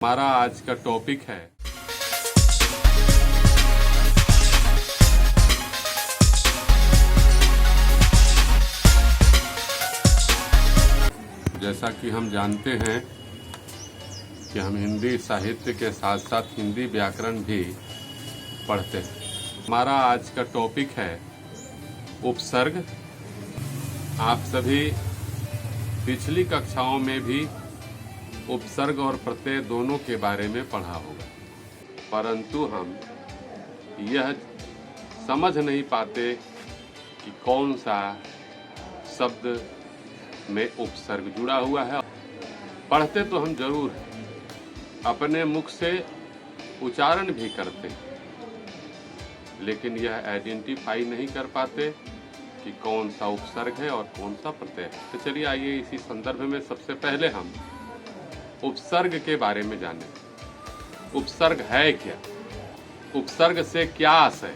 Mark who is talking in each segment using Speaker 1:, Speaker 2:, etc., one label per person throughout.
Speaker 1: हमारा आज का टॉपिक है जैसा कि हम जानते हैं कि हम हिंदी साहित्य के साथ साथ हिंदी व्याकरण भी पढ़ते हैं। हमारा आज का टॉपिक है उपसर्ग। आप सभी पिछली कक्षाओं में भी उपसर्ग और प्रत्यय दोनों के बारे में पढ़ा होगा, परंतु हम यह समझ नहीं पाते कि कौन सा शब्द में उपसर्ग जुड़ा हुआ है। पढ़ते तो हम जरूर हैं, अपने मुख से उच्चारण भी करते हैं, लेकिन यह आइडेंटिफाई नहीं कर पाते कि कौन सा उपसर्ग है और कौन सा प्रत्यय है। तो चलिए आइए इसी संदर्भ में सबसे पहले हम उपसर्ग के बारे में जानें। उपसर्ग है क्या? उपसर्ग से क्या आशय?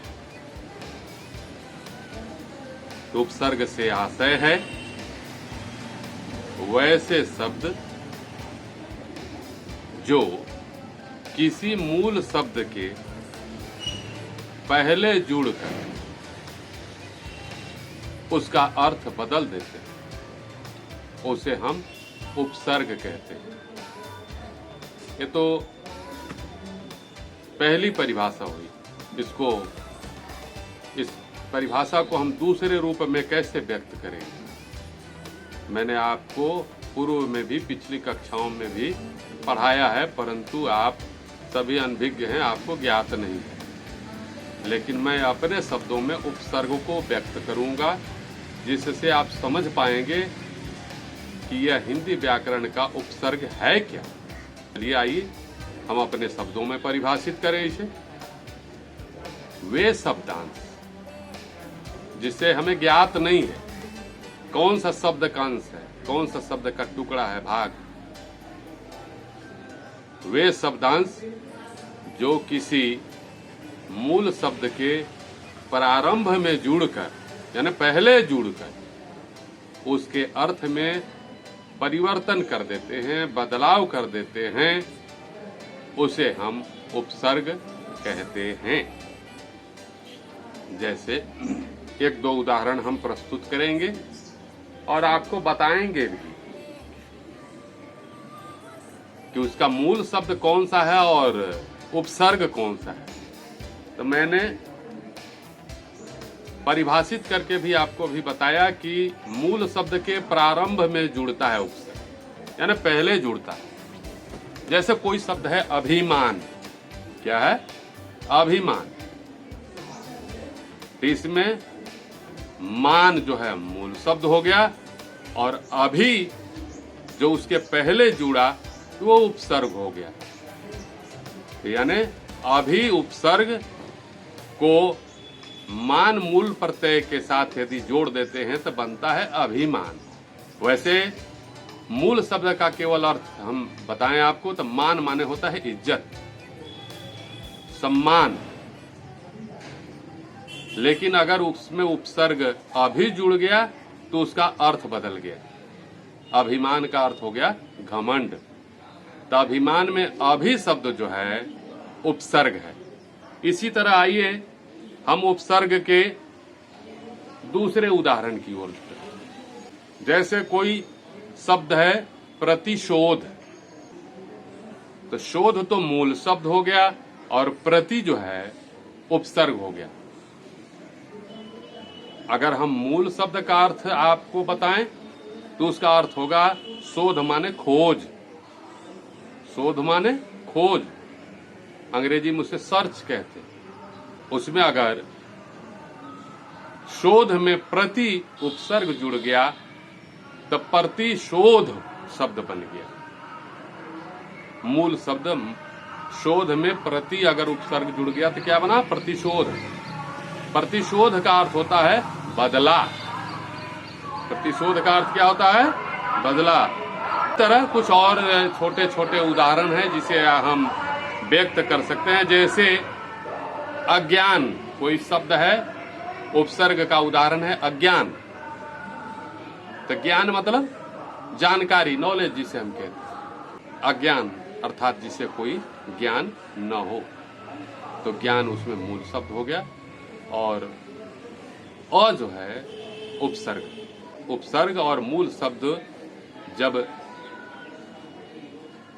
Speaker 1: उपसर्ग से आशय है वैसे शब्द जो किसी मूल शब्द के पहले जुड़कर उसका अर्थ बदल देते हैं, उसे हम उपसर्ग कहते हैं। ये तो पहली परिभाषा हुई। इस परिभाषा को हम दूसरे रूप में कैसे व्यक्त करेंगे? मैंने आपको पूर्व में भी पिछली कक्षाओं में भी पढ़ाया है, परंतु आप सभी अनभिज्ञ हैं, आपको ज्ञात नहीं है। लेकिन मैं अपने शब्दों में उपसर्ग को व्यक्त करूंगा, जिससे आप समझ पाएंगे कि यह हिंदी व्याकरण का उपसर्ग है क्या। चलिए आइए हम अपने शब्दों में परिभाषित करें इसे। वे शब्दांश जिसे हमें ज्ञात नहीं है कौन सा शब्द का अंश है, कौन सा शब्द का टुकड़ा है, भाग। वे शब्दांश जो किसी मूल शब्द के प्रारंभ में जुड़कर, यानी पहले जुड़कर उसके अर्थ में परिवर्तन कर देते हैं, बदलाव कर देते हैं, उसे हम उपसर्ग कहते हैं। जैसे एक दो उदाहरण हम प्रस्तुत करेंगे और आपको बताएंगे भी कि उसका मूल शब्द कौन सा है और उपसर्ग कौन सा है। तो मैंने परिभाषित करके भी आपको भी बताया कि मूल शब्द के प्रारंभ में जुड़ता है उपसर्ग, यानी पहले जुड़ता है। जैसे कोई शब्द है अभिमान। क्या है? अभिमान। इसमें मान जो है मूल शब्द हो गया और अभी जो उसके पहले जुड़ा वो उपसर्ग हो गया। यानी अभी उपसर्ग को मान मूल प्रत्यय के साथ यदि जोड़ देते हैं तो बनता है अभिमान। वैसे मूल शब्द का केवल अर्थ हम बताएं आपको तो मान माने होता है इज्जत, सम्मान। लेकिन अगर उसमें उपसर्ग अभी जुड़ गया तो उसका अर्थ बदल गया। अभिमान का अर्थ हो गया घमंड। तो अभिमान में अभी शब्द जो है उपसर्ग है। इसी तरह आइए हम उपसर्ग के दूसरे उदाहरण की ओर चलें। जैसे कोई शब्द है प्रतिशोध। तो शोध तो मूल शब्द हो गया और प्रति जो है उपसर्ग हो गया। अगर हम मूल शब्द का अर्थ आपको बताएं तो उसका अर्थ होगा शोध माने खोज। शोध माने खोज, अंग्रेजी में उसे सर्च कहते हैं। उसमें अगर शोध में प्रति उपसर्ग जुड़ गया तो प्रतिशोध शब्द बन गया। मूल शब्द शोध में प्रति अगर उपसर्ग जुड़ गया तो क्या बना? प्रतिशोध। प्रतिशोध का अर्थ होता है बदला। प्रतिशोध का अर्थ क्या होता है? बदला। इस तरह कुछ और छोटे छोटे उदाहरण हैं जिसे हम व्यक्त कर सकते हैं। जैसे अज्ञान कोई शब्द है, उपसर्ग का उदाहरण है अज्ञान। तो ज्ञान मतलब जानकारी, नॉलेज जिसे हम कहते हैं। अज्ञान अर्थात जिसे कोई ज्ञान न हो, तो ज्ञान उसमें मूल शब्द हो गया। और अ जो है उपसर्ग और मूल शब्द जब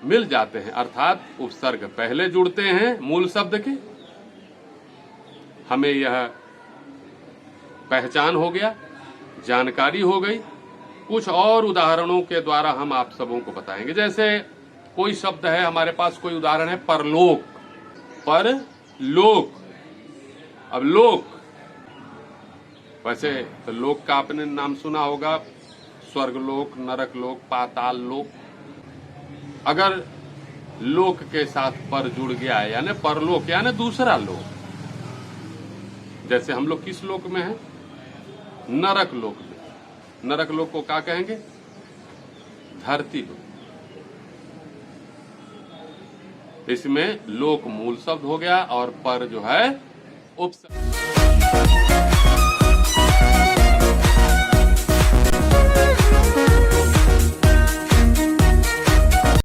Speaker 1: मिल जाते हैं, अर्थात उपसर्ग पहले जुड़ते हैं मूल शब्द के, हमें यह पहचान हो गया, जानकारी हो गई। कुछ और उदाहरणों के द्वारा हम आप सबों को बताएंगे। जैसे कोई शब्द है हमारे पास, कोई उदाहरण है परलोक। परलोक, अब लोक, वैसे तो लोक का आपने नाम सुना होगा, स्वर्गलोक, नरकलोक, पाताल लोक। अगर लोक के साथ पर जुड़ गया है यानी परलोक यानी दूसरा लोक, जैसे हम लोग किस लोक में हैं? नरक लोक में। नरक लोक को क्या कहेंगे? धरती लोक। इसमें लोक मूल शब्द हो गया और पर जो है उपशब्द।